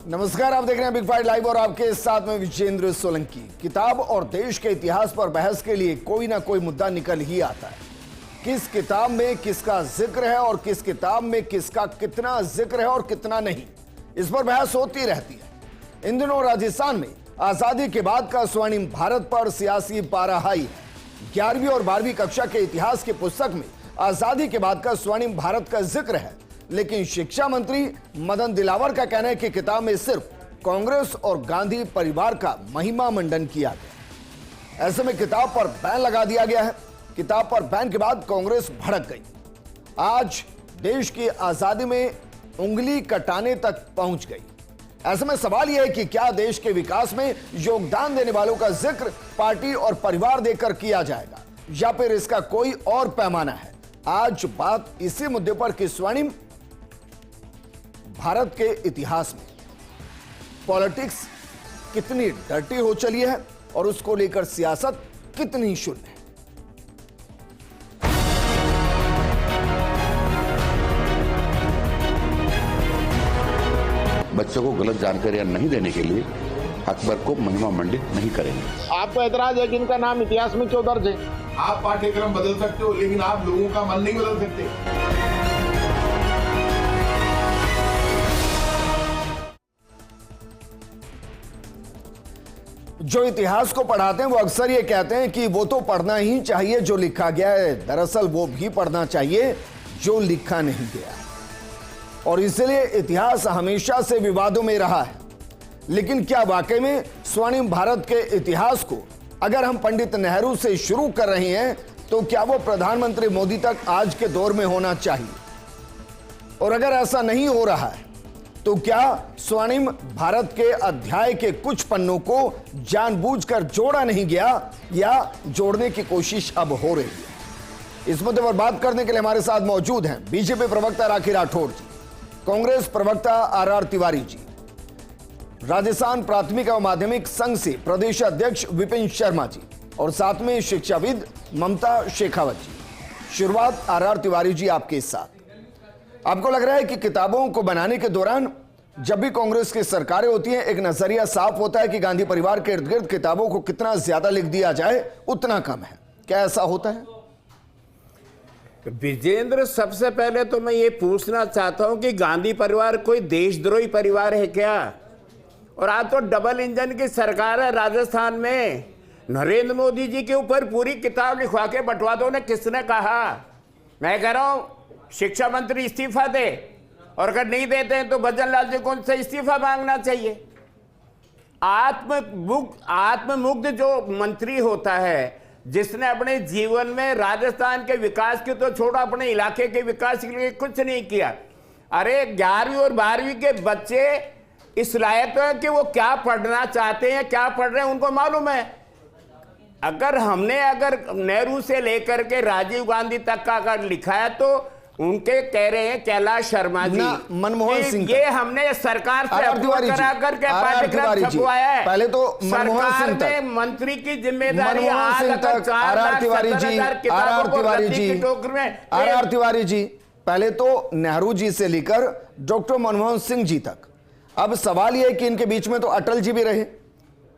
नमस्कार, आप देख रहे हैं बिग फाइट लाइव और आपके साथ में विजेंद्र सोलंकी। किताब और देश के इतिहास पर बहस के लिए कोई ना कोई मुद्दा निकल ही आता है। किस किताब में किसका जिक्र है और किस किताब में किसका कितना जिक्र है और कितना नहीं, इस पर बहस होती रहती है। इन दिनों राजस्थान में आजादी के बाद का स्वर्णिम भारत पर सियासी पारा हाई है। 11वीं और 12वीं कक्षा के इतिहास की पुस्तक में आजादी के बाद का स्वर्णिम भारत का जिक्र है, लेकिन शिक्षा मंत्री मदन दिलावर का कहना है कि किताब में सिर्फ कांग्रेस और गांधी परिवार का महिमा मंडन किया गया। ऐसे में किताब पर बैन लगा दिया गया है। किताब पर बैन के बाद कांग्रेस भड़क गई। आज देश की आजादी में उंगली कटाने तक पहुंच गई। ऐसे में सवाल यह है कि क्या देश के विकास में योगदान देने वालों का जिक्र पार्टी और परिवार देकर किया जाएगा या फिर इसका कोई और पैमाना है। आज बात इसी मुद्दे पर कि स्वर्णिम भारत के इतिहास में पॉलिटिक्स कितनी डर्टी हो चली है और उसको लेकर सियासत कितनी शून्य है। बच्चों को गलत जानकारियां नहीं देने के लिए अकबर को महिमा मंडित नहीं करेंगे। आपको एतराज है कि इनका नाम इतिहास में क्यों दर्ज है? आप पाठ्यक्रम बदल सकते हो, लेकिन आप लोगों का मन नहीं बदल सकते। जो इतिहास को पढ़ाते हैं वो अक्सर ये कहते हैं कि वो तो पढ़ना ही चाहिए जो लिखा गया है। दरअसल वो भी पढ़ना चाहिए जो लिखा नहीं गया, और इसलिए इतिहास हमेशा से विवादों में रहा है। लेकिन क्या वाकई में स्वर्णिम भारत के इतिहास को अगर हम पंडित नेहरू से शुरू कर रहे हैं तो क्या वो प्रधानमंत्री मोदी तक आज के दौर में होना चाहिए? और अगर ऐसा नहीं हो रहा है तो क्या स्वर्णिम भारत के अध्याय के कुछ पन्नों को जानबूझकर जोड़ा नहीं गया या जोड़ने की कोशिश अब हो रही है? इस मुद्दे पर बात करने के लिए हमारे साथ मौजूद हैं बीजेपी प्रवक्ता राखी राठौड़ जी, कांग्रेस प्रवक्ता आर तिवारी जी, राजस्थान प्राथमिक एवं माध्यमिक संघ से प्रदेश अध्यक्ष विपिन शर्मा जी और साथ में शिक्षाविद ममता शेखावत जी। शुरुआत आर तिवारी जी आपके साथ। आपको लग रहा है कि किताबों को बनाने के दौरान जब भी कांग्रेस की सरकारें होती हैं, एक नजरिया साफ होता है कि गांधी परिवार के इर्द गिर्द किताबों को कितना ज्यादा लिख दिया जाए उतना कम है? क्या ऐसा होता है? विजेंद्र, सबसे पहले तो मैं ये पूछना चाहता हूं कि गांधी परिवार कोई देशद्रोही परिवार है क्या? और आज तो डबल इंजन की सरकार है राजस्थान में। नरेंद्र मोदी जी के ऊपर पूरी किताब लिखवा के बंटवा दो ने किसने कहा? मैं कह रहा हूं शिक्षा मंत्री इस्तीफा दे, और अगर नहीं देते हैं तो भजन लाल जी को उनसे इस्तीफा मांगना चाहिए। आत्ममुग्ध जो मंत्री होता है, जिसने अपने जीवन में राजस्थान के विकास की तो छोड़ो, अपने इलाके के विकास के लिए कुछ नहीं किया। अरे 11वीं और 12वीं के बच्चे इस लायक है कि वो क्या पढ़ना चाहते हैं, क्या पढ़ रहे हैं, उनको मालूम है। अगर नेहरू से लेकर के राजीव गांधी तक का अगर लिखा है तो उनके कह रहे हैं कैलाश शर्मा जी, मनमोहन सिंह, ये हमने सरकार से अप्रूव करा करके पाठ्यक्रम छपवाया है। पहले तो मनमोहन सिंह तक, मंत्री की जिम्मेदारी मनमोहन सिंह तक, आर तिवारी जी, पहले तो नेहरू जी से लेकर डॉक्टर मनमोहन सिंह जी तक। अब सवाल यह है कि इनके बीच में तो अटल जी भी रहे,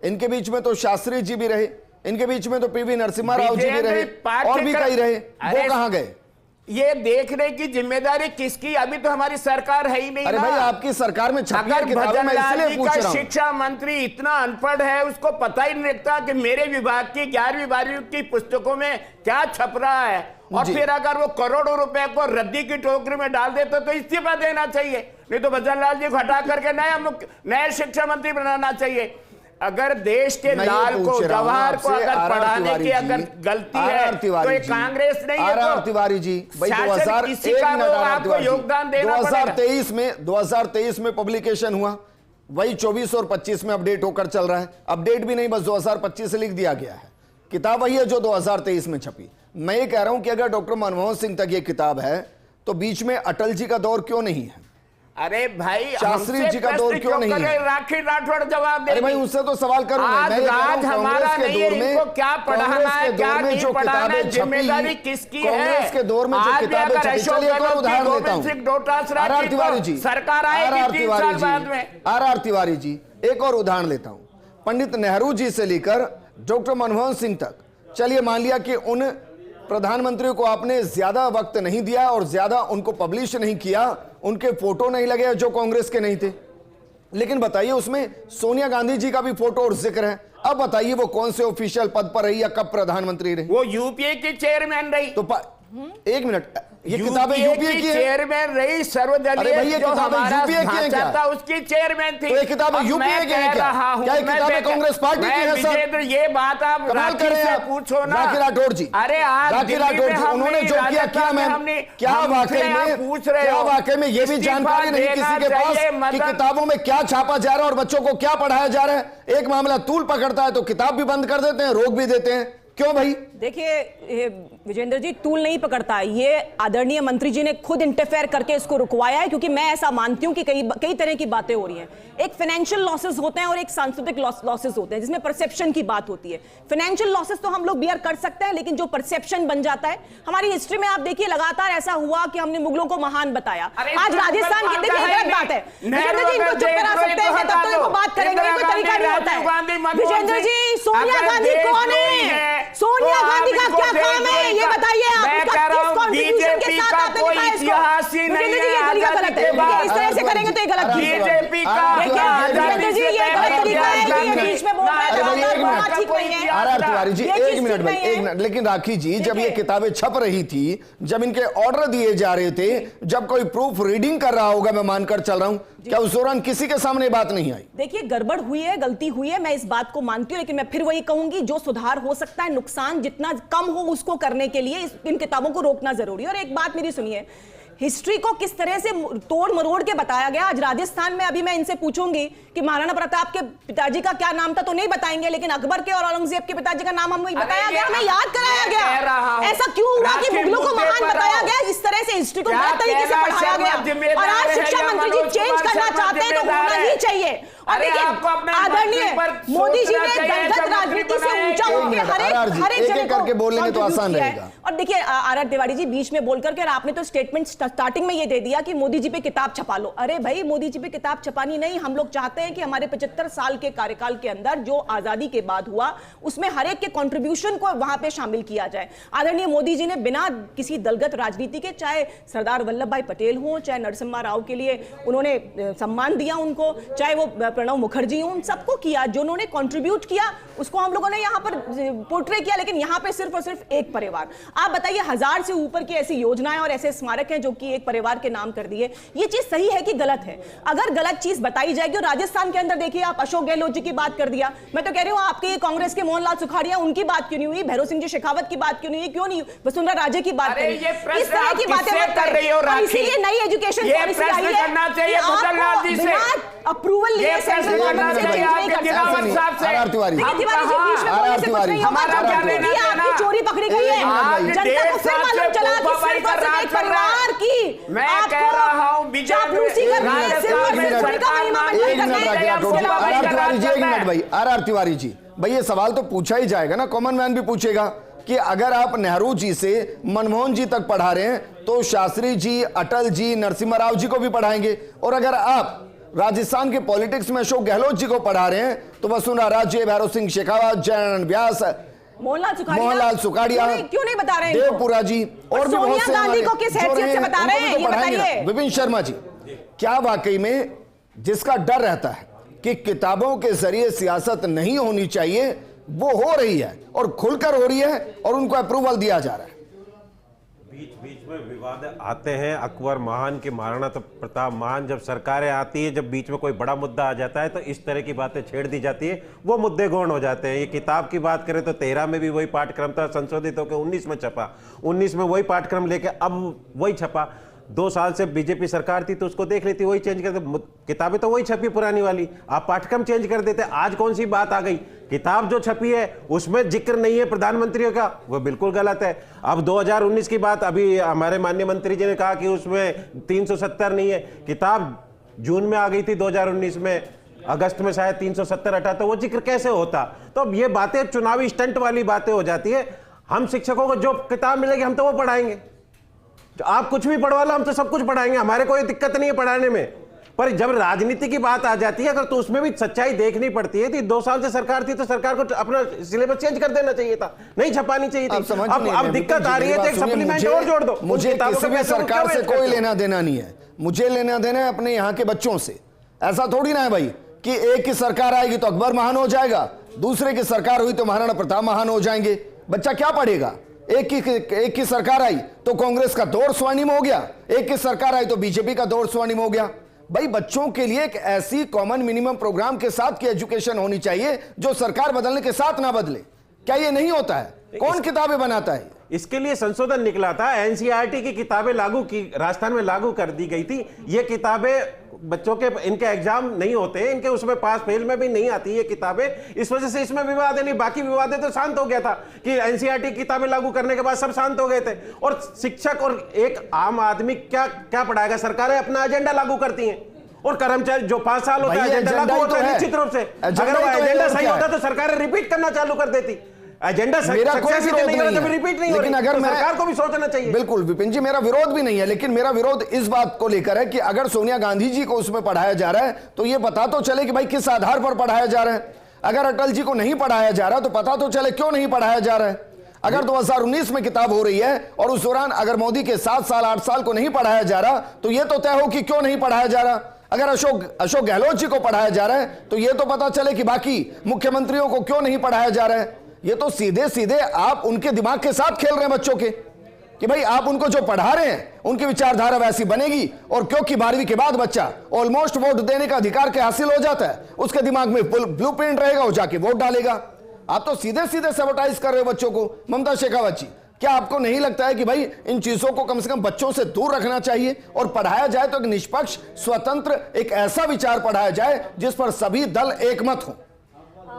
इनके बीच में तो शास्त्री जी भी रहे, इनके बीच में तो पीवी नरसिम्हा राव जी भी रहे, और भी कई रहे। वो कहां गए? ये देखने की जिम्मेदारी किसकी? अभी तो हमारी सरकार है ही नहीं। अरे भाई, आपकी सरकार में छपी है किताबें, मैं इसलिए पूछ रहा हूं। शिक्षा मंत्री इतना अनपढ़ है, उसको पता ही नहीं लगता कि मेरे विभाग की 11वीं 12वीं की पुस्तकों में क्या छप रहा है। और फिर अगर वो करोड़ों रुपए को रद्दी की टोकरी में डाल देते तो इस्तीफा देना चाहिए, नहीं तो भजन लाल जी को हटा करके नया शिक्षा मंत्री बनाना चाहिए। अगर देश के लाल को, जवाहर को अगर पढ़ाने की अगर गलती है तो ये कांग्रेस नहीं है। आर तिवारी जी, भाई 2023 में पब्लिकेशन हुआ, वही 24 और 25 में अपडेट होकर चल रहा है। अपडेट भी नहीं, बस 2025 से लिख दिया गया है। किताब वही है जो 2023 में छपी। मैं ये कह रहा हूं कि अगर डॉक्टर मनमोहन सिंह तक ये किताब है तो बीच में अटल जी का दौर क्यों नहीं है? अरे भाई शास्त्री जी का दौर क्यों नहीं है? राखी राठौड़ जवाब दे। अरे भाई उससे तो सवाल करूं आज राज हमारा नहीं है, इनको क्या पढ़ाना है क्या नहीं पढ़ाना है, जिम्मेदारी किसकी है? कांग्रेस के दौर में जो किताबें छपी, चलिए एक और उदाहरण देता हूं। आर तिवारी जी, सरकार आएगी 3 साल बाद में। आर तिवारी जी, एक और उदाहरण लेता हूं। पंडित नेहरू जी से लेकर डॉक्टर मनमोहन सिंह तक, चलिए मान लिया कि उन प्रधानमंत्रियों को आपने ज्यादा वक्त नहीं दिया और ज्यादा उनको पब्लिश नहीं किया, उनके फोटो नहीं लगे जो कांग्रेस के नहीं थे, लेकिन बताइए उसमें सोनिया गांधी जी का भी फोटो और जिक्र है। अब बताइए वो कौन से ऑफिशियल पद पर रही या कब प्रधानमंत्री रही? वो यूपीए की चेयरमैन रही। तो एक मिनट, ये किताबें यूपीए की चेयरमैन रही, सर्वदलीय जो हमारा ढांचा था उसकी चेयरमैन थी। तो ये किताबें यूपीए की हैं क्या? क्या ये किताबें कांग्रेस पार्टी की हैं सर? ये बात आप राखी से पूछो ना। राखी राठौड़ जी, अरे राखी राठौड़ जी, उन्होंने जो किया क्या मैम? क्या वाकई में ये भी जानकारी नहीं किसी के पास कि किताबों में क्या छापा जा रहा है और बच्चों को क्या पढ़ाया जा रहा है? एक मामला तूल पकड़ता है तो किताब भी बंद कर देते हैं, रोक भी देते हैं, क्यों भाई? देखिए विजेंद्र जी, टूल नहीं पकड़ता है, ये आदरणीय मंत्री जी ने खुद इंटरफेयर करके इसको रुकवाया है, क्योंकि मैं ऐसा मानती हूं कि कई तरह की बातें हो रही हैं। एक फाइनेंशियल लॉसेस होते हैं और एक सांस्कृतिक लॉसेस होते हैं, जिसमें परसेप्शन की बात होती है। फाइनेंशियल लॉसेस तो हम लोग बियर कर सकते हैं, लेकिन जो परसेप्शन बन जाता है, हमारी हिस्ट्री में आप देखिए लगातार ऐसा हुआ कि हमने मुगलों को महान बताया। आज राजस्थान की देखिए गलत बात है, विजेंद्र जी इनको चुप करा सकते हैं तब तो इनको बात करेंगे, कोई तरीका नहीं होता है। विजेंद्र जी, सोनिया गांधी कौन है? सोनिया गांधी का क्या काम है ये बताइए आप? बीजेपी का कोई इतिहास ही नहीं है। इस तरह से करेंगे तो ये गलत है। बीजेपी का जी ये गलत तरीका है कि ये बीच में बोल रहा है, ठीक नहीं है। आर तिवारी जी, एक मिनट भाई, एक मिनट। लेकिन राखी जी, जब ये किताबें छप रही थी, जब इनके ऑर्डर दिए जा रहे थे, जब कोई प्रूफ रीडिंग कर रहा होगा, मैं मानकर चल रहा हूं, क्या उस दौरान किसी के सामने बात नहीं आई? देखिए गड़बड़ हुई है, गलती हुई है, मैं इस बात को मानती हूं, लेकिन मैं फिर वही कहूंगी, जो सुधार हो सकता है, नुकसान जितना कम हो उसको करने के लिए इन किताबों को रोकना जरूरी है। और एक बात मेरी सुनिए, हिस्ट्री को किस तरह से तोड़ मरोड़ के बताया गया। आज राजस्थान में अभी मैं इनसे पूछूंगी कि महाराणा प्रताप के पिताजी का क्या नाम था, तो नहीं बताएंगे, लेकिन अकबर के और औरंगजेब के पिताजी का नाम हमें बताया गया, हमें याद कराया गया। ऐसा क्यों हुआ कि मुगलों को महान बताया गया? इस तरह से हिस्ट्री को गलत तरीके से पढ़ाया गया। और आज शिक्षा मंत्री जी चेंज करना चाहते हैं तो होना ही चाहिए। और देखिए आदरणीय मोदी जी ने दलगत राजनीति से ऊंचा होकर हर एक जगह करके बोलेंगे तो आसान रहेगा। और देखिए आर तिवारी जी बीच में बोल करके, और आपने तो स्टेटमेंट स्टार्टिंग में ये दे दिया कि मोदी जी पे किताब छपा लो। अरे भाई, मोदी जी पे किताब छपानी नहीं, हम लोग चाहते हैं कि हमारे 75 साल के कार्यकाल के अंदर जो आजादी के बाद हुआ उसमें हर एक के कंट्रीब्यूशन को वहां पे शामिल किया जाए। आदरणीय मोदी जी ने बिना किसी दलगत राजनीति के, चाहे सरदार वल्लभ भाई पटेल हो, चाहे नरसिम्हा राव के लिए उन्होंने सम्मान दिया उनको, चाहे वो प्रणब मुखर्जी हो, उन सबको किया, जो उन्होंने कंट्रीब्यूट किया उसको हम लोगों ने यहाँ पर पोर्ट्रे किया। लेकिन यहाँ पे सिर्फ और सिर्फ एक परिवार। आप बताइए 1000 से ऊपर की ऐसी योजनाएं और ऐसे स्मारक हैं जो कि एक परिवार के नाम कर दिए। ये चीज सही है कि गलत है? अगर गलत चीज बताई जाएगी, और राजस्थान के अंदर देखिए आप अशोक गहलोत जी की बात कर दिया, मैं तो कह रही हूँ आपके कांग्रेस के मोहनलाल सुखाड़िया, उनकी बात क्यों नहीं हुई? भैरव सिंह जी शेखावत की बात क्यों नहीं हुई? क्यों नहीं? वसुंधरा राजे की बात करी? इस तरह की बातें मत कर रही हो। इसीलिए नई एजुकेशन पॉलिसी आई है, अप्रूवल लिए सेंट्रल गवर्नमेंट से चेंज नहीं कर सकते। आर तिवारी जी, आपकी चोरी पकड़ी गई है, जनता को फिर मालूम चला कि सिर्फ और सिर्फ एक परिवार की मैं कह रहा हूं चापलूसी कर रही है, सिर्फ और सिर्फ उनका महिमा मंडल कर रही है। आर तिवारी जी, एक मिनट भाई, आर तिवारी जी, भाई ये सवाल तो पूछा ही जाएगा ना, कॉमन मैन भी पूछेगा कि अगर आप नेहरू जी से मनमोहन जी तक पढ़ा रहे हैं तो शास्त्री जी, अटल जी, नरसिम्हा राव जी को भी पढ़ाएंगे, और अगर आप राजस्थान के पॉलिटिक्स में अशोक गहलोत जी को पढ़ा रहे हैं तो वसुंधरा राजे, भैरव सिंह शेखावत, जयनारायण व्यास, मोहनलाल सुखाड़िया, क्यों नहीं बता रहे हैं? देवपुरा जी और भी बहुत से गांधी को किस हैसियत से बता रहे हैं ये बताइए। विपिन शर्मा जी, क्या वाकई में जिसका डर रहता है कि किताबों के जरिए सियासत नहीं होनी चाहिए, वो हो रही है और खुलकर हो रही है और उनको अप्रूवल दिया जा रहा है? बीच बीच में विवाद आते हैं। अकबर महान के महाराणा प्रताप महान, जब सरकारें आती है, जब बीच में कोई बड़ा मुद्दा आ जाता है तो इस तरह की बातें छेड़ दी जाती है, वो मुद्दे गौण हो जाते हैं। ये किताब की बात करें तो 13 में भी वही पाठ्यक्रम था, संशोधित होकर 19 में छपा, 19 में वही पाठ्यक्रम लेके अब वही छपा। 2 साल से बीजेपी सरकार थी तो उसको देख लेती, वही चेंज कर दे, किताबें तो वही छपी पुरानी वाली, आप पाठ्यक्रम चेंज कर देते। आज कौन सी बात आ गई? किताब जो छपी है उसमें जिक्र नहीं है प्रधानमंत्रियों का, वो बिल्कुल गलत है। अब 2019 की बात, अभी हमारे माननीय मंत्री जी ने कहा कि उसमें 370 नहीं है। किताब जून में आ गई थी 2019 में, अगस्त में शायद 370 हटा, तो वो जिक्र कैसे होता? तो अब ये बातें चुनावी स्टंट वाली बातें हो जाती है। हम शिक्षकों को जो किताब मिलेगी हम तो वो पढ़ाएंगे, आप कुछ भी पढ़वा लो, हम तो सब कुछ पढ़ाएंगे, हमारे कोई दिक्कत नहीं है पढ़ाने में। पर जब राजनीति की बात आ जाती है अगर, तो उसमें भी सच्चाई देखनी पड़ती है। 2 साल से सरकार थी तो सरकार को अपना सिलेबस चेंज कर देना चाहिए था, नहीं छपानी चाहिए थी। अब दिक्कत आ रही है तो एक सप्लीमेंट और जोड़ दो। मुझे किसी भी सरकार से कोई लेना देना नहीं है, मुझे लेना देना है अपने यहाँ के बच्चों से। ऐसा थोड़ी ना है भाई कि एक की सरकार आएगी तो अकबर महान हो जाएगा, दूसरे की सरकार हुई तो महाराणा प्रताप महान हो जाएंगे। बच्चा क्या पढ़ेगा? एक की सरकार आई तो कांग्रेस का दौर स्वर्णिम हो गया, एक की सरकार आई तो बीजेपी का दौर स्वर्णिम हो गया। भाई बच्चों के लिए एक ऐसी कॉमन मिनिमम प्रोग्राम के साथ की एजुकेशन होनी चाहिए जो सरकार बदलने के साथ ना बदले। क्या ये नहीं होता है? कौन किताबें बनाता है? इसके लिए संशोधन निकला था, एनसीईआरटी की किताबें लागू की, राजस्थान में लागू कर दी गई थी। ये किताबें बच्चों के, इनके एग्जाम नहीं होते, इनके उसमें पास फेल में भी नहीं आती ये किताबें। इस वजह से इसमें विवाद है, नहीं बाकी विवाद तो शांत हो गया था कि एनसीईआरटी किताबें लागू करने के बाद सब शांत हो गए थे। और शिक्षक और एक आम आदमी क्या क्या पढ़ाएगा? सरकारें अपना एजेंडा लागू करती हैं और कर्मचारी जो 5 साल होता है एजेंडा लागू होता है निश्चित रूप से। अगर वो एजेंडा सही होता तो सरकारें रिपीट करना चालू कर देती। एजेंडा मेरा कोई विरोध नहीं है, रिपीट नहीं, लेकिन अगर मैं, सरकार को भी सोचना चाहिए। बिल्कुल विपिन जी, मेरा विरोध भी नहीं है, लेकिन मेरा विरोध इस बात को लेकर है कि अगर सोनिया गांधी जी को उसमें पढ़ाया जा रहा है तो ये पता तो चले कि भाई किस आधार पर पढ़ाया जा रहा है। अगर अटल जी को नहीं पढ़ाया जा रहा तो पता तो चले क्यों नहीं पढ़ाया जा रहा है। अगर 2019 में किताब हो रही है और उस दौरान अगर मोदी के 7 साल 8 साल को नहीं पढ़ाया जा रहा तो यह तो तय हो कि क्यों नहीं पढ़ाया जा रहा। अगर अशोक गहलोत जी को पढ़ाया जा रहा है तो यह तो पता चले कि बाकी मुख्यमंत्रियों को क्यों नहीं पढ़ाया जा रहा है। ये तो सीधे सीधे आप उनके दिमाग के साथ खेल रहे हैं बच्चों के, कि भाई आप उनको जो पढ़ा रहे हैं उनकी विचारधारा वैसी बनेगी। और क्योंकि 12वीं के बाद बच्चा ऑलमोस्ट वोट देने का अधिकार के हासिल हो जाता है, उसके दिमाग में ब्लूप्रिंट रहेगा, वो जाके वोट डालेगा। आप तो सीधे सीधे सैबोटाइज कर रहे हो बच्चों को। ममता शेखावत जी, क्या आपको नहीं लगता है कि भाई इन चीजों को कम से कम बच्चों से दूर रखना चाहिए और पढ़ाया जाए तो एक निष्पक्ष, स्वतंत्र, एक ऐसा विचार पढ़ाया जाए जिस पर सभी दल एकमत हो?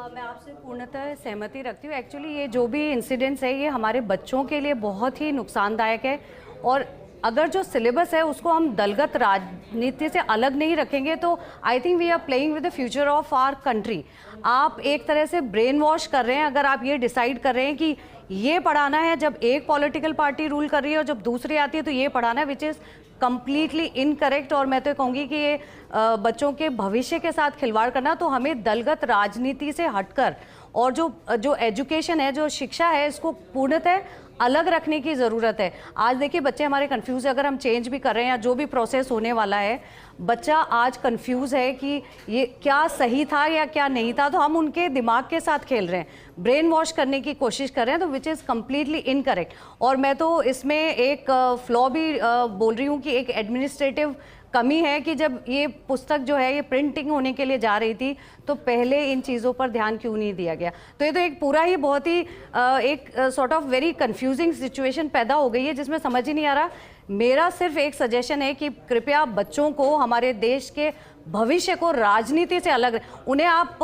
मैं आपसे पूर्णतः सहमति रखती हूँ। एक्चुअली ये जो भी इंसिडेंट्स है ये हमारे बच्चों के लिए बहुत ही नुकसानदायक है। और अगर जो सिलेबस है उसको हम दलगत राजनीति से अलग नहीं रखेंगे तो I think we are playing with the future of our country. आप एक तरह से ब्रेन वॉश कर रहे हैं अगर आप ये डिसाइड कर रहे हैं कि ये पढ़ाना है जब एक पॉलिटिकल पार्टी रूल कर रही है और जब दूसरी आती है तो ये पढ़ाना है, विच इज़ कंप्लीटली इनकरेक्ट। और मैं तो कहूँगी कि ये बच्चों के भविष्य के साथ खिलवाड़ करना, तो हमें दलगत राजनीति से हटकर और जो एजुकेशन है, जो शिक्षा है, इसको पूर्णतः अलग रखने की ज़रूरत है। आज देखिए बच्चे हमारे कंफ्यूज है, अगर हम चेंज भी कर रहे हैं या जो भी प्रोसेस होने वाला है, बच्चा आज कंफ्यूज है कि ये क्या सही था या क्या नहीं था, तो हम उनके दिमाग के साथ खेल रहे हैं, ब्रेन वॉश करने की कोशिश कर रहे हैं, तो विच इज़ कम्प्लीटली इनकरेक्ट। और मैं तो इसमें एक फ्लॉ भी बोल रही हूँ कि एक एडमिनिस्ट्रेटिव कमी है कि जब ये पुस्तक जो है ये प्रिंटिंग होने के लिए जा रही थी तो पहले इन चीज़ों पर ध्यान क्यों नहीं दिया गया। तो ये तो एक पूरा ही बहुत ही एक sort of very confusing situation पैदा हो गई है जिसमें समझ ही नहीं आ रहा। मेरा सिर्फ एक सजेशन है कि कृपया बच्चों को, हमारे देश के भविष्य को राजनीति से अलग, उन्हें आप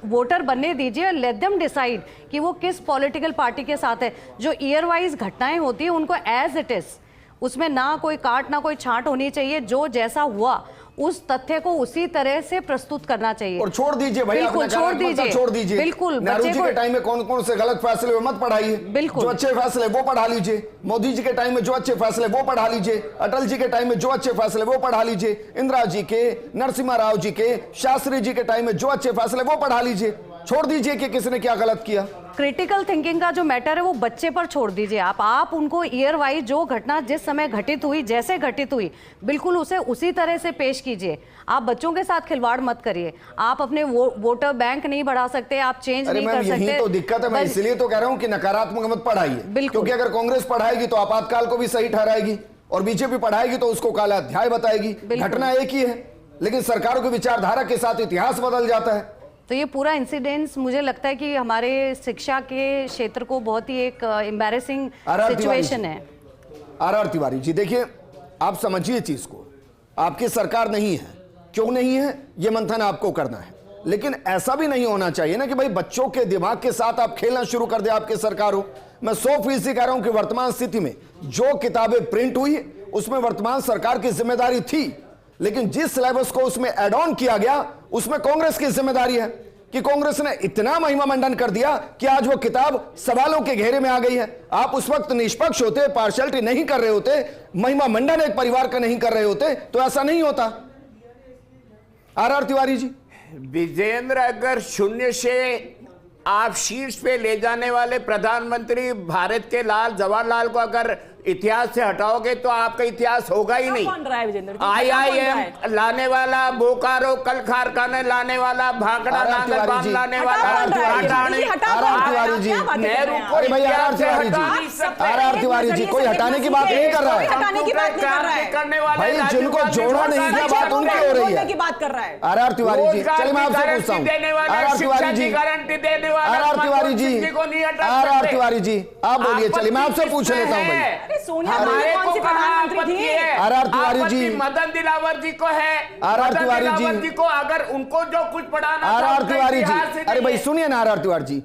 वोटर बनने दीजिए, लेट देम डिसाइड कि वो किस पॉलिटिकल पार्टी के साथ है। जो ईयर वाइज घटनाएं होती हैं उनको एज इट इज़, उसमें ना कोई काट ना कोई छांट होनी चाहिए, जो जैसा हुआ उस तथ्य को उसी तरह से प्रस्तुत करना चाहिए। और छोड़ दीजिए भाई, बिल्कुल छोड़ दीजिए, बिल्कुल। नेहरू जी के टाइम में कौन कौन से गलत फैसले हुए मत पढ़ाइए, बिल्कुल जो अच्छे फैसले वो पढ़ा लीजिए। मोदी जी के टाइम में जो अच्छे फैसले वो पढ़ा लीजिए, अटल जी के टाइम में जो अच्छे फैसले वो पढ़ा लीजिए, इंदिरा जी के, नरसिम्हा राव जी के, शास्त्री जी के टाइम में जो अच्छे फैसले वो पढ़ा लीजिए। छोड़ दीजिए कि किसने क्या गलत किया। क्रिटिकल थिंकिंग का जो मैटर है वो बच्चे पर छोड़ दीजिए। आप उनको ईयर वाइज जो घटना जिस समय घटित हुई, जैसे घटित हुई, बिल्कुल उसे उसी तरह से पेश कीजिए। आप बच्चों के साथ खिलवाड़ मत करिए। आप अपने वोटर बैंक नहीं बढ़ा सकते, आप चेंज नहीं कर सकते। यही तो दिक्कत है, मैं इसलिए तो कह रहा हूं कि नकारात्मक मत पढ़ाइए, क्योंकि अगर कांग्रेस पढ़ाएगी तो आपातकाल को भी सही ठहराएगी और बीजेपी पढ़ाएगी तो उसको काला अध्याय बताएगी। घटना एक ही है, लेकिन सरकारों की विचारधारा के साथ इतिहास बदल जाता है। तो ये पूरा इंसिडेंस मुझे लगता है कि हमारे शिक्षा के क्षेत्र को बहुत ही एक एम्बैरेसिंग सिचुएशन है। आर तिवारी जी, देखिए आप समझिए चीज को, आपकी सरकार नहीं है, क्यों नहीं है ये मंथन आपको करना है, लेकिन ऐसा भी नहीं होना चाहिए ना कि भाई बच्चों के दिमाग के साथ आप खेलना शुरू कर दे आपकी सरकार हो। मैं 100% कह रहा हूं कि वर्तमान स्थिति में जो किताबें प्रिंट हुई उसमें वर्तमान सरकार की जिम्मेदारी थी, लेकिन जिस सिलेबस को उसमें एड ऑन किया गया उसमें कांग्रेस की जिम्मेदारी है कि कांग्रेस ने इतना महिमा मंडन कर दिया कि आज वो किताब सवालों के घेरे में आ गई है। आप उस वक्त निष्पक्ष होते, पार्शियलिटी नहीं कर रहे होते, महिमा मंडन एक परिवार का नहीं कर रहे होते तो ऐसा नहीं होता। आर तिवारी जी, विजेंद्र, अगर शून्य से आप शीर्ष पे ले जाने वाले प्रधानमंत्री भारत के लाल जवाहरलाल को अगर इतिहास से हटाओगे तो आपका इतिहास होगा ही नहीं। कौन रहा है विजेंद्र जी? IIM लाने वाला, बोकारो कल कारखाने लाने वाला, भाखड़ा नागरबान लाने वाला, नेहरू को अरे भाई आर तिवारी जी कोई हटाने की बात नहीं कर रहा है। हटाने की बात नहीं कर रहा है करने वाले भाई जिनको जोड़ा नहीं किया बात उनकी हो रही है। की बात कर रहा है आर तिवारी जी, चलिए मैं आपसे पूछता हूँ, आर तिवारी जी, गारंटी देने वाला, आर तिवारी जी, आर तिवारी जी आप बोलिए, चलिए मैं आपसे पूछ लेता हूँ भाई। सोनिया हमारे कौन को सी कहाँ प्रधानमंत्री आपत्ति थी? है? आर तिवारी जी, आपत्ति मदन दिलावर जी को है। आर तिवारी जी, मदन दिलावर जी को अगर उनको जो कुछ पढ़ाना आर तिवारी जी, इतिहास से अरे भाई नहीं है। सुनिए ना आर तिवारी जी,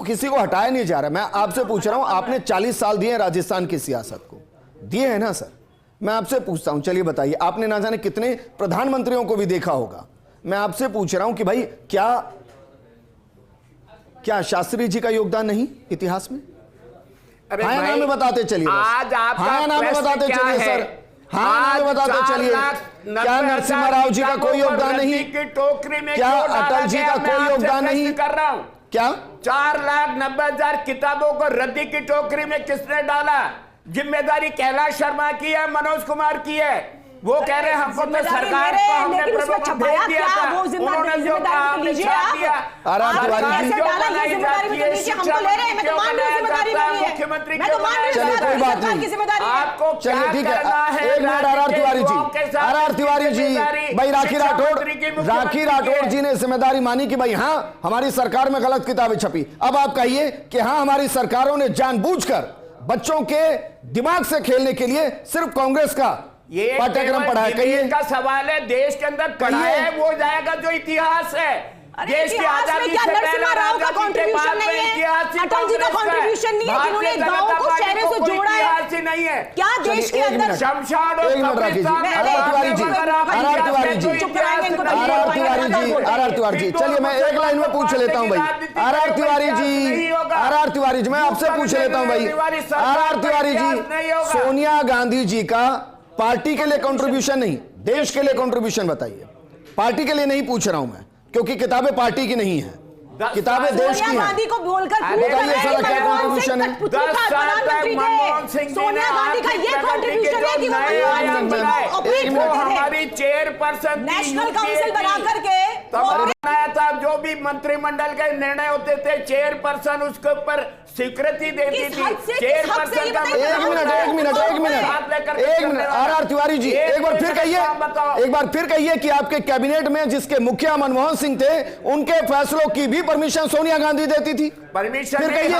किसी को हटाया नहीं जा रहा। मैं आपसे पूछ रहा हूं, आपने 40 साल दिए राजस्थान की सियासत को, दिए हैं ना सर। मैं आपसे पूछता हूं, चलिए बताइए, आपने ना जाने कितने प्रधानमंत्रियों को भी देखा होगा। मैं आपसे पूछ रहा हूं कि भाई क्या शास्त्री जी का योगदान नहीं इतिहास में? अरे हाँ या ना भाई, में बताते चलिए बस। आज आपका हाँ या ना में प्रश्न बताते क्या चलिए है? सर। हाँ या ना में बताते चलिए। क्या नरसिम्हा राव जी का कोई योगदान नहीं? की टोकरी में क्या क्यों डाला अटल जी गया? का मैं कोई आपसे योगदान प्रश्न नहीं? कर रहा हूं। क्या 4,90,000 किताबों को रद्दी की टोकरी में किसने डाला? जिम्मेदारी कैलाश शर्मा की है, मनोज कुमार की है। वो कह रहे हैं हमको तो सरकार को हमने प्रमुख भेज दिया था, उन्होंने जो काम हमने छाप दिया। आर तिवारी जी, मुख्यमंत्री चलिए कोई बात नहीं, आपको चलिए ठीक है। एक minute R Tiwari ji, R Tiwari ji, भाई राखी राठौड़ जी ने जिम्मेदारी मानी कि भाई हाँ हमारी सरकार में गलत किताबें छपी। अब आप कहिए कि हाँ हमारी सरकारों ने जानबूझकर बच्चों के दिमाग से खेलने के लिए सिर्फ कांग्रेस का ये पाठ्यक्रम पढ़ाया। कहिए का सवाल है, देश के अंदर पढ़ाया है वो जाएगा जो इतिहास है। देश की आजादी से नरसिम्हा राव का कंट्रीब्यूशन नहीं है, अटल जी का कंट्रीब्यूशन नहीं है, जिन्होंने गांवों को शहरों से जोड़ा है। नहीं है क्या देश के अंदर शमशान और एक minute Rakhi ji, R Tiwari ji, R Tiwari ji, R Tiwari ji, चलिए मैं एक लाइन में पूछ लेता हूं भाई। आर तिवारी जी, आर तिवारी जी, मैं आपसे पूछ लेता हूं भाई। आर तिवारी जी, सोनिया गांधी जी का पार्टी के लिए कंट्रीब्यूशन नहीं, देश के लिए कंट्रीब्यूशन बताइए। पार्टी के लिए नहीं पूछ रहा हूं मैं, क्योंकि किताबें पार्टी की नहीं है, किताबें देश की हैं। सोनिया गांधी को बोलकर बताइए सर क्या कंट्रीब्यूशन है? 10 साल तक मनमोहन सिंह जी ने सोनिया गांधी का ये कंट्रीब्यूशन है कि वो मनमोहन सिंह जी को ऑपरेट वो करते थे। हमारी चेयरपर्सन नेशनल काउंसिल बना करके बनाया था। जो भी मंत्रिमंडल के निर्णय होते थे चेयरपर्सन उसके ऊपर स्वीकृति देती थी। चेयरपर्सन का एक मिनट आर तिवारी जी, एक बार फिर कहिए कि आपके कैबिनेट में जिसके मुखिया मनमोहन सिंह थे उनके फैसलों की भी परमिशन सोनिया गांधी देती थी। परमिशन फिर कहिए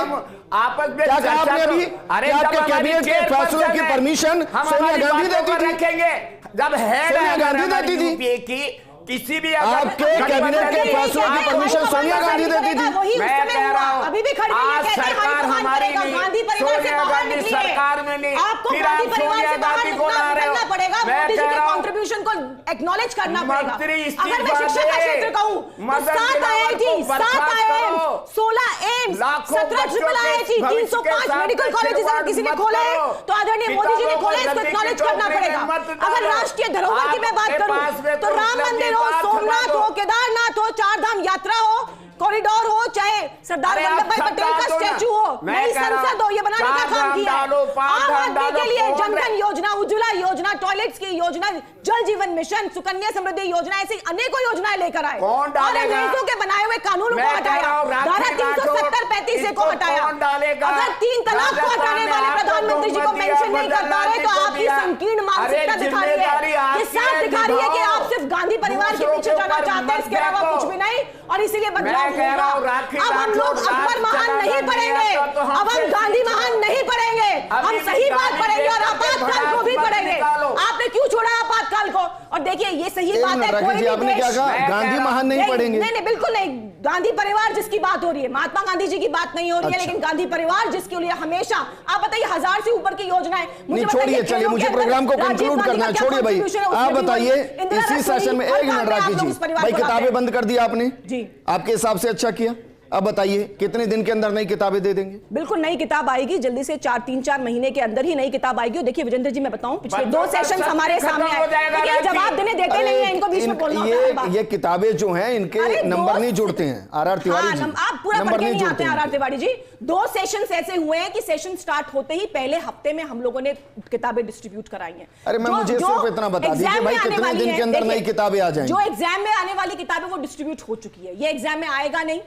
आपस में क्या कहा आपने अभी? अरे आपके कैबिनेट के फैसलों की परमिशन सोनिया गांधी देती थी? रखेंगे जब हेड सोनिया गांधी देती थी। यूपीए की किसी भी आपके कैबिनेट के फैसलों की परमिशन सोनिया गांधी देती थी। मैं कह रहा हूं अभी भी खड़ी आज सरकार हमारी नहीं, गांधी परिवार से सोनिया बाहर गांधी निकली सरकार में नहीं, आपको फिर आप गांधी परिवार सोनिया से बाहर गांधी को ला रहे निकलना हो। पड़ेगा, मैं मोदी जी कह के रहा हूं कंट्रीब्यूशन को एक्नॉलेज करना पड़ेगा। मंत्री अगर मैं शिक्षा का क्षेत्र कहूं तो 7 IIT, 7 IIM, 16 AIIMS, 17 triple IIT, 305 medical colleges अगर किसी ने खोले तो आदरणीय मोदी जी ने खोले, इसको एक्नॉलेज करना पड़ेगा। अगर राष्ट्रीय धरोहर की मैं बात करूं तो राम मंदिर हो, सोमनाथ हो, केदारनाथ हो, 4 धाम यात्रा हो, कॉरिडोर हो, चाहे सरदार वल्लभ भाई पटेल का स्टैचू हो, नई संसद हो, ये बनाने का काम किया है। आम आदमी के लिए जनधन योजना, उज्ज्वला योजना, टॉयलेट्स की योजना, जल जीवन मिशन, सुकन्या समृद्धि योजना, ऐसी अनेकों योजनाएं लेकर आए और अंग्रेजों के बनाए हुए कानूनों को हटाया, धारा 370-35 को हटाया। अगर 3 तलाक को हटाने वाले प्रधानमंत्री जी को मेंशन नहीं कर पा रहे तो आपकी संकीर्ण मानसिकता दिखा रही है। ये साफ दिखा रही है कि आप सिर्फ गांधी परिवार के पीछे जाना चाहते हैं, इसके अलावा कुछ भी नहीं, और इसीलिए बदलाव होगा। अब हम लोग अकबर महान नहीं पढ़ेंगे, अब हम गांधी महान नहीं पढ़ेंगे, हम सही बात पढ़ेंगे और आपातकाल को भी पढ़ेंगे। आपने क्यों छोड़ा आपातकाल को? और और देखिए ये सही एक बात मिनट है, राकेश कोई जी, भी आपने क्या देश- कहा? मैं गांधी कह रहा- महान नहीं पढ़ेंगे? नहीं बिल्कुल नहीं, गांधी परिवार जिसकी बात हो रही है, महात्मा गांधी जी की बात नहीं हो रही है, अच्छा। लेकिन गांधी परिवार जिसके लिए हमेशा, आप बताइए 1000 से ऊपर की योजनाएं, नहीं छोड़िए, चलिए मुझे प्रोग्राम को कंक्लूड करना है, छोड़िए भाई। आप बताइए इसी सेशन में, एक मिनट राकेश जी भाई, किताबें बंद कर दी आपने जी। आपके हिसाब से अच्छा किया। अब बताइए कितने दिन के अंदर नई किताबें दे देंगे? बिल्कुल नई किताब आएगी जल्दी से, 3-4 महीने के अंदर ही नई किताब आएगी। और देखिए विजेंद्र जी मैं बताऊं, पिछले 2 सेशंस हमारे सामने आए, लेकिन ये जवाब देने देते नहीं है, इनको बीच में बोलना होता है बात। ये किताबें जो हैं इनके अरे नंबर दो- नहीं जुड़ते हैं आर तिवारी जी, आप पूरा नंबर पढ़ के नहीं नहीं जुड़ते आते हैं हैं आर तिवारी जी। 2 सेशंस ऐसे हुए हैं कि सेशन स्टार्ट होते ही पहले हफ्ते में हम लोगों ने किताबें डिस्ट्रीब्यूट कराई हैं। अरे मैं मुझे सिर्फ इतना बता दीजिए एग्जाम भाई, में आने कितने वाली दिन हैं, के अंदर देखिए, नई किताबें आ जाएंगी? जो एग्जाम में आने वाली किताबें वो डिस्ट्रीब्यूट हो चुकी है, ये एग्जाम में आएगा नहीं।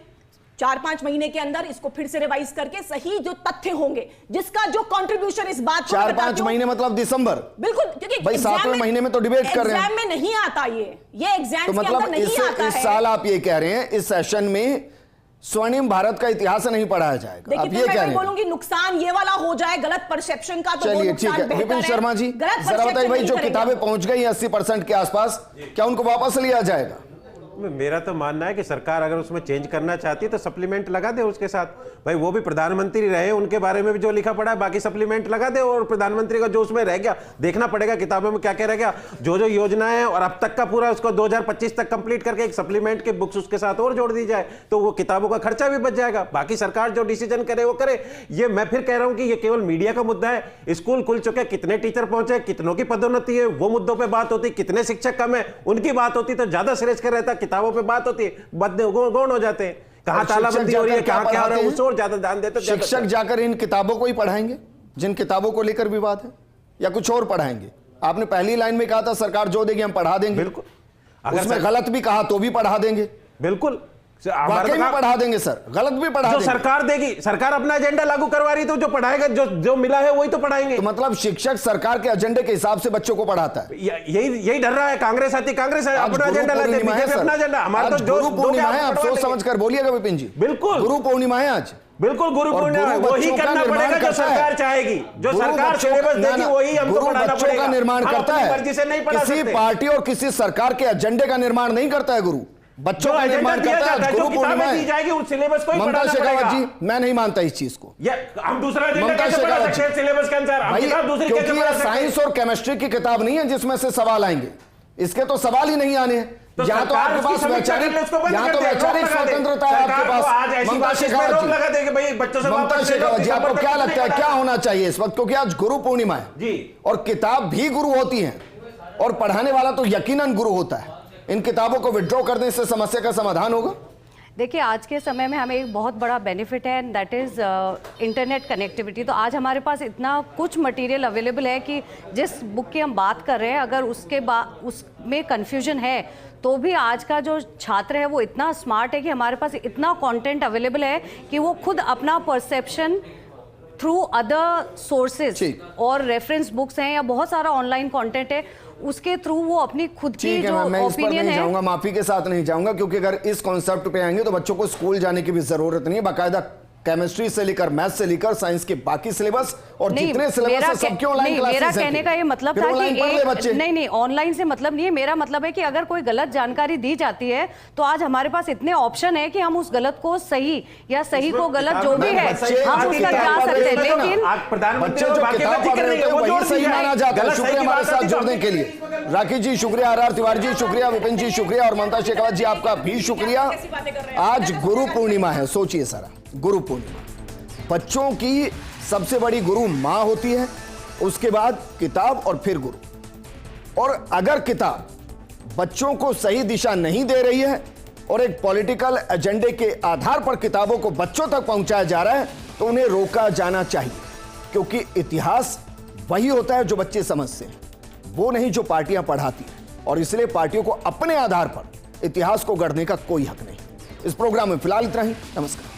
4-5 महीने के अंदर इसको फिर से रिवाइज करके सही जो तथ्य होंगे, जिसका जो कंट्रीब्यूशन इस बात को 4-5 महीने मतलब दिसंबर? बिल्कुल, क्योंकि भाई एग्जाम 7वें में- महीने में तो डिबेट कर रहे हैं। एग्जाम में नहीं आता ये एग्जाम तो के अंदर मतलब नहीं आता इस है। साल आप ये कह रहे हैं इस सेशन में स्वर्णिम भारत का इतिहास नहीं पढ़ाया जाएगा, देखिए आप ये फिर कह मैं रहे हैं? बोलूंगी नुकसान ये वाला हो जाए, गलत परसेप्शन का, तो वो चलिए ठीक नुकसान है। बेहतर विपिन है। शर्मा जी गलत जरा बताइए perception भाई, नहीं जो करेंगे। किताबें पहुंच गई 80% के आसपास, क्या उनको वापस लिया जाएगा? मेरा तो मानना है कि सरकार अगर उसमें चेंज करना चाहती है तो सप्लीमेंट लगा दे उसके साथ। भाई वो भी प्रधानमंत्री रहे, उनके बारे में भी जो लिखा पड़ा है, बाकी सप्लीमेंट लगा दे, और प्रधानमंत्री का जो उसमें रह गया देखना पड़ेगा किताबों में क्या क्या रह गया, जो जो योजनाएं हैं और अब तक का पूरा उसको 2025 तक कंप्लीट करके एक सप्लीमेंट के बुक्स उसके साथ और जोड़ दी जाए, तो वो किताबों का खर्चा भी बच जाएगा। बाकी सरकार जो डिसीजन करे वो करे। ये मैं फिर कह रहा हूं कि ये केवल मीडिया का मुद्दा है। स्कूल खुल चुके, कितने टीचर पहुंचे, कितनों की पदोन्नति है, वो मुद्दों पर बात होती, कितने शिक्षक कम है उनकी बात होती तो ज्यादा सीरियस कर रहता। किताबों पर बात होती, गौण हो जाते हैं, कहां और तालाबंदी हो रही है, शिक्षक कहां क्या हो रहा है, पढ़ाते उस और ज्यादा ध्यान देते। शिक्षक जाकर इन किताबों को ही पढ़ाएंगे जिन किताबों को लेकर विवाद है, या कुछ और पढ़ाएंगे? आपने पहली लाइन में कहा था सरकार जो देगी हम पढ़ा देंगे, बिल्कुल। अगर उसमें गलत भी कहा तो भी पढ़ा देंगे, बिल्कुल वाकई में पढ़ा देंगे सर, गलत भी पढ़ा जो देंगे। सरकार देगी, सरकार अपना एजेंडा लागू करवा रही तो जो पढ़ाएगा, जो मिला है वही तो पढ़ाएंगे। तो मतलब शिक्षक सरकार के एजेंडे के हिसाब से बच्चों को पढ़ाता है। यही डर रहा है। कांग्रेस आती, कांग्रेस आज अपना गुरु एजेंडा लाते, पूर्णिमा है बीजेपी सर। अपना एजेंडा। हमारा आज तो जो गुरु पूर्णिमा है, आप सोच समझ कर बोलिएगा विपिन जी। बिल्कुल। गुरु पूर्णिमा है आज, बिल्कुल गुरु और पूर्णिमा गुरु वही बच्चों का करना निर्माण पड़ेगा जो करता है। सरकार चाहेगी, जो गुरु सरकार बच्चों सिलेबस ना- देगी ना- वही हमको गुरु पढ़ाना बच्चों पड़ेगा। का निर्माण हम करता अपनी है, मर्जी से नहीं पढ़ा किसी सकते। पार्टी और किसी सरकार के एजेंडे का निर्माण नहीं करता है गुरु, बच्चों जो का एजेंडा निर्माण दिया करता है। जाता है, आज जो गुरु पूर्णिमा किताबें दी है। जाएगी उस सिलेबस को ही ममता पढ़ाना शेखावत पड़ेगा। जी, मैं नहीं मानता इस चीज को। हम दूसरा एजेंडा ममता कैसे पढ़ा शेखावत सकते हैं सिलेबस के अनुसार? हम भाई किताब दूसरी क्योंकि कैसे पढ़ा ये सकते हैं? साइंस और केमिस्ट्री की किताब नहीं है जिसमें से सवाल आएंगे, इसके तो सवाल ही नहीं आने हैं। तो यहाँ तो सरकार आपके उसकी पास समीक्षा वैचारिक, कर ले, उसको बंद यहाँ कर तो दे, रोक वैचारिक लगा दे। स्वतंत्रता है आपके सरकार को आज पास। ऐसी ममता बात इस पे शेखावत रोक जी, लगा दे कि भाई बच्चों से ममता वापस ले लो, शेखावत जी, आपको किताबों क्या तक लगता है नहीं क्या पढ़ा। होना चाहिए इस वक्त? क्योंकि आज गुरु पूर्णिमा है जी। और किताब भी गुरु होती है और पढ़ाने वाला तो यकीनन गुरु होता है। इन किताबों को विड्रॉ करने से समस्या का समाधान होगा? देखिए आज के समय में हमें एक बहुत बड़ा बेनिफिट है, and that is internet connectivity. तो आज हमारे पास इतना कुछ मटेरियल अवेलेबल है कि जिस बुक की हम बात कर रहे हैं, अगर उसके बाद उसमें कन्फ्यूजन है तो भी आज का जो छात्र है वो इतना स्मार्ट है कि हमारे पास इतना कंटेंट अवेलेबल है कि वो खुद अपना परसेप्शन थ्रू अदर सोर्सेज ठीक। और रेफरेंस बुक्स हैं या बहुत सारा ऑनलाइन कंटेंट है, उसके थ्रू वो अपनी खुद की ठीक है, जो मैं इस पर ओपिनियन नहीं है। जाऊंगा, माफी के साथ नहीं जाऊंगा, क्योंकि अगर इस कॉन्सेप्ट पे आएंगे तो बच्चों को स्कूल जाने की भी जरूरत नहीं है। बाकायदा केमिस्ट्री से लेकर मैथ से लेकर साइंस के बाकी सिलेबस और नहीं, जितने सिलेबस है सबके ऑनलाइन क्लासेस मेरा हैं। कहने का ये मतलब फिर था ऑनलाइन पढ़ ले बच्चे। कि नहीं ऑनलाइन से मतलब नहीं है। मेरा मतलब है कि अगर कोई गलत जानकारी दी जाती है तो आज हमारे पास इतने ऑप्शन है कि हम उस गलत को सही या सही को गलत जो भी है बच्चे हम जो उस तक किताब जा पढ़ रहे सकते हैं। होते हैं ना, लेकिन बच्चे जो किताब पढ़ रहे होते हैं वही सही माना जाता है। शुक्रिया हमारे साथ जुड़ने के लिए। राकेश जी शुक्रिया, आर तिवारी जी शुक्रिया, विपिन जी शुक्रिया और ममता शेखावत जी आपका भी शुक्रिया। आज गुरु पूर्णिमा है, सोचिए सारा, गुरु पूर्णिमा। बच्चों की सबसे बड़ी गुरु मां होती है, उसके बाद किताब और फिर गुरु। और अगर किताब बच्चों को सही दिशा नहीं दे रही है और एक पॉलिटिकल एजेंडे के आधार पर किताबों को बच्चों तक पहुंचाया जा रहा है तो उन्हें रोका जाना चाहिए, क्योंकि इतिहास वही होता है जो बच्चे समझते हैं, वो नहीं जो पार्टियां पढ़ाती हैं। और इसलिए पार्टियों को अपने आधार पर इतिहास को गढ़ने का कोई हक नहीं। इस प्रोग्राम में फिलहाल इतना ही। नमस्कार।